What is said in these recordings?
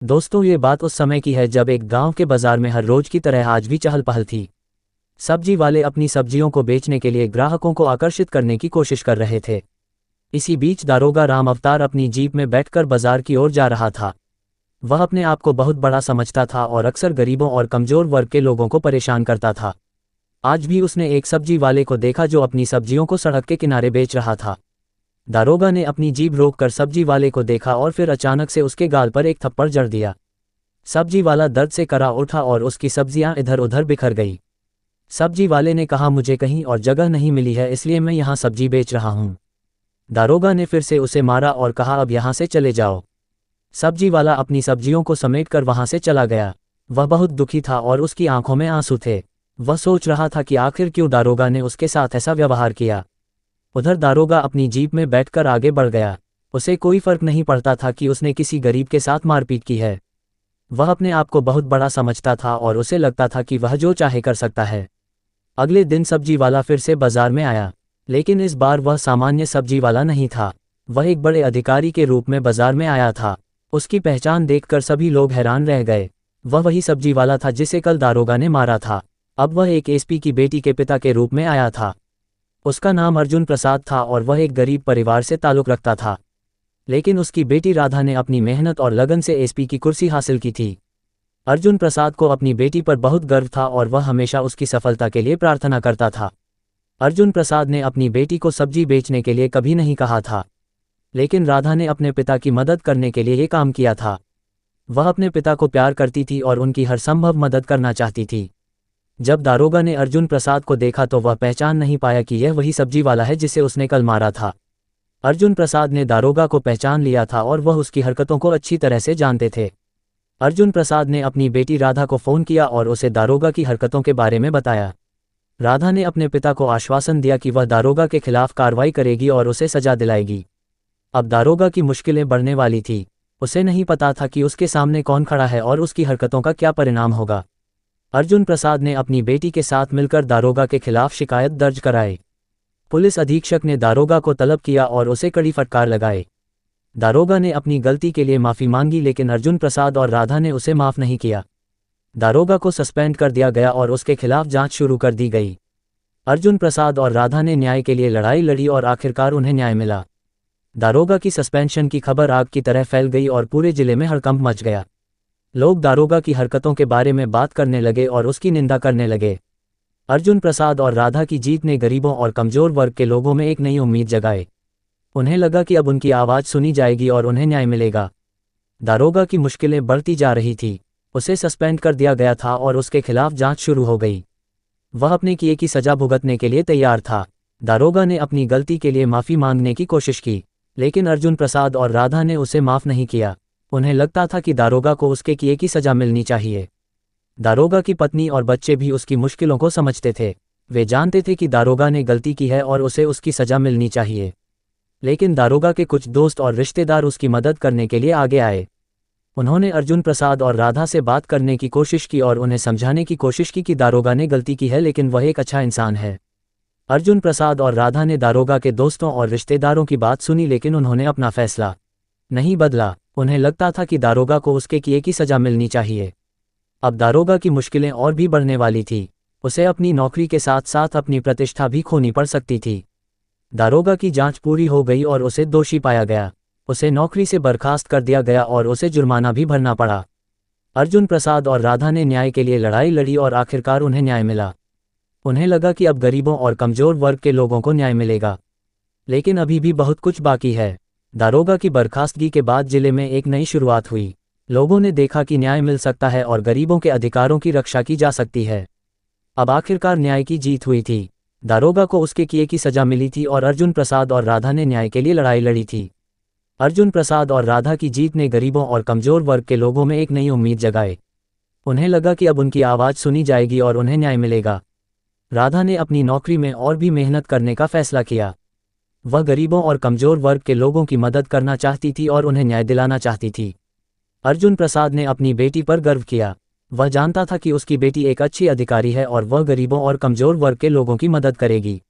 दोस्तों, ये बात उस समय की है जब एक गांव के बाजार में हर रोज की तरह आज भी चहल पहल थी। सब्जी वाले अपनी सब्जियों को बेचने के लिए ग्राहकों को आकर्षित करने की कोशिश कर रहे थे। इसी बीच दारोगा राम अवतार अपनी जीप में बैठकर बाजार की ओर जा रहा था। वह अपने आप को बहुत बड़ा समझता था और अक्सर गरीबों और कमजोर वर्ग के लोगों को परेशान करता था। आज भी उसने एक सब्जी वाले को देखा जो अपनी सब्जियों को सड़क के किनारे बेच रहा था। दारोगा ने अपनी जीप रोककर सब्जी वाले को देखा और फिर अचानक से उसके गाल पर एक थप्पड़ जड़ दिया। सब्जी वाला दर्द से करा उठा और उसकी सब्जियां इधर उधर बिखर गई। सब्जी वाले ने कहा, मुझे कहीं और जगह नहीं मिली है, इसलिए मैं यहाँ सब्जी बेच रहा हूँ। दारोगा ने फिर से उसे मारा और कहा, अब यहाँ से चले जाओ। सब्जी वाला अपनी सब्जियों को समेटकर वहां से चला गया। वह बहुत दुखी था और उसकी आंखों में आंसू थे। वह सोच रहा था कि आखिर क्यों दारोगा ने उसके साथ ऐसा व्यवहार किया। उधर दारोगा अपनी जीप में बैठकर आगे बढ़ गया। उसे कोई फर्क नहीं पड़ता था कि उसने किसी गरीब के साथ मारपीट की है। वह अपने आप को बहुत बड़ा समझता था और उसे लगता था कि वह जो चाहे कर सकता है। अगले दिन सब्जी वाला फिर से बाजार में आया, लेकिन इस बार वह सामान्य सब्जी वाला नहीं था। वह एक बड़े अधिकारी के रूप में बाजार में आया था। उसकी पहचान देखकर सभी लोग हैरान रह गए। वह वही सब्जी वाला था जिसे कल दारोगा ने मारा था। अब वह एक एसपी की बेटी के पिता के रूप में आया था। उसका नाम अर्जुन प्रसाद था और वह एक गरीब परिवार से ताल्लुक रखता था। लेकिन उसकी बेटी राधा ने अपनी मेहनत और लगन से एसपी की कुर्सी हासिल की थी। अर्जुन प्रसाद को अपनी बेटी पर बहुत गर्व था और वह हमेशा उसकी सफलता के लिए प्रार्थना करता था। अर्जुन प्रसाद ने अपनी बेटी को सब्जी बेचने के लिए कभी नहीं कहा था, लेकिन राधा ने अपने पिता की मदद करने के लिए ये काम किया था। वह अपने पिता को प्यार करती थी और उनकी हर संभव मदद करना चाहती थी। जब दारोगा ने अर्जुन प्रसाद को देखा तो वह पहचान नहीं पाया कि यह वही सब्जी वाला है जिसे उसने कल मारा था। अर्जुन प्रसाद ने दारोगा को पहचान लिया था और वह उसकी हरकतों को अच्छी तरह से जानते थे। अर्जुन प्रसाद ने अपनी बेटी राधा को फ़ोन किया और उसे दारोगा की हरकतों के बारे में बताया। राधा ने अपने पिता को आश्वासन दिया कि वह दारोगा के खिलाफ कार्रवाई करेगी और उसे सजा दिलाएगी। अब दारोगा की मुश्किलें बढ़ने वाली थी। उसे नहीं पता था कि उसके सामने कौन खड़ा है और उसकी हरकतों का क्या परिणाम होगा। अर्जुन प्रसाद ने अपनी बेटी के साथ मिलकर दारोगा के खिलाफ शिकायत दर्ज कराई। पुलिस अधीक्षक ने दारोगा को तलब किया और उसे कड़ी फटकार लगाई। दारोगा ने अपनी गलती के लिए माफ़ी मांगी, लेकिन अर्जुन प्रसाद और राधा ने उसे माफ़ नहीं किया। दारोगा को सस्पेंड कर दिया गया और उसके खिलाफ जांच शुरू कर दी गई। अर्जुन प्रसाद और राधा ने न्याय के लिए लड़ाई लड़ी और आखिरकार उन्हें न्याय मिला। दारोगा की सस्पेंशन की खबर आग की तरह फैल गई और पूरे जिले में हड़कंप मच गया। लोग दारोगा की हरकतों के बारे में बात करने लगे और उसकी निंदा करने लगे। अर्जुन प्रसाद और राधा की जीत ने गरीबों और कमजोर वर्ग के लोगों में एक नई उम्मीद जगाई। उन्हें लगा कि अब उनकी आवाज़ सुनी जाएगी और उन्हें न्याय मिलेगा। दारोगा की मुश्किलें बढ़ती जा रही थी। उसे सस्पेंड कर दिया गया था और उसके खिलाफ जांच शुरू हो गई। वह अपने किए की सजा भुगतने के लिए तैयार था। दारोगा ने अपनी गलती के लिए माफ़ी मांगने की कोशिश की, लेकिन अर्जुन प्रसाद और राधा ने उसे माफ़ नहीं किया। उन्हें लगता था कि दारोगा को उसके किए की सजा मिलनी चाहिए। दारोगा की पत्नी और बच्चे भी उसकी मुश्किलों को समझते थे। वे जानते थे कि दारोगा ने गलती की है और उसे उसकी सजा मिलनी चाहिए। लेकिन दारोगा के कुछ दोस्त और रिश्तेदार उसकी मदद करने के लिए आगे आए। उन्होंने अर्जुन प्रसाद और राधा से बात करने की कोशिश की और उन्हें समझाने की कोशिश की कि दारोगा ने गलती की है, लेकिन वह एक अच्छा इंसान है। अर्जुन प्रसाद और राधा ने दारोगा के दोस्तों और रिश्तेदारों की बात सुनी, लेकिन उन्होंने अपना फैसला नहीं बदला। उन्हें लगता था कि दारोगा को उसके किए की सजा मिलनी चाहिए। अब दारोगा की मुश्किलें और भी बढ़ने वाली थी। उसे अपनी नौकरी के साथ साथ अपनी प्रतिष्ठा भी खोनी पड़ सकती थी। दारोगा की जांच पूरी हो गई और उसे दोषी पाया गया। उसे नौकरी से बर्खास्त कर दिया गया और उसे जुर्माना भी भरना पड़ा। अर्जुन प्रसाद और राधा ने न्याय के लिए लड़ाई लड़ी और आखिरकार उन्हें न्याय मिला। उन्हें लगा कि अब गरीबों और कमजोर वर्ग के लोगों को न्याय मिलेगा, लेकिन अभी भी बहुत कुछ बाकी है। दारोगा की बर्खास्तगी के बाद जिले में एक नई शुरुआत हुई। लोगों ने देखा कि न्याय मिल सकता है और गरीबों के अधिकारों की रक्षा की जा सकती है। अब आखिरकार न्याय की जीत हुई थी। दारोगा को उसके किए की सजा मिली थी और अर्जुन प्रसाद और राधा ने न्याय के लिए लड़ाई लड़ी थी। अर्जुन प्रसाद और राधा की जीत ने गरीबों और कमजोर वर्ग के लोगों में एक नई उम्मीद जगाई। उन्हें लगा कि अब उनकी आवाज़ सुनी जाएगी और उन्हें न्याय मिलेगा। राधा ने अपनी नौकरी में और भी मेहनत करने का फैसला किया। वह गरीबों और कमजोर वर्ग के लोगों की मदद करना चाहती थी और उन्हें न्याय दिलाना चाहती थी। अर्जुन प्रसाद ने अपनी बेटी पर गर्व किया। वह जानता था कि उसकी बेटी एक अच्छी अधिकारी है और वह गरीबों और कमजोर वर्ग के लोगों की मदद करेगी।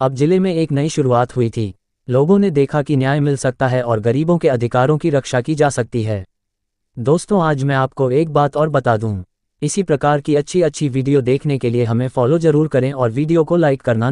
अब जिले में एक नई शुरुआत हुई थी। लोगों ने देखा कि न्याय मिल सकता है और गरीबों के अधिकारों की रक्षा की जा सकती है। दोस्तों आज मैं आपको एक बात और बता दूं, इसी प्रकार की अच्छी अच्छी वीडियो देखने के लिए हमें फॉलो जरूर करें और वीडियो को लाइक करना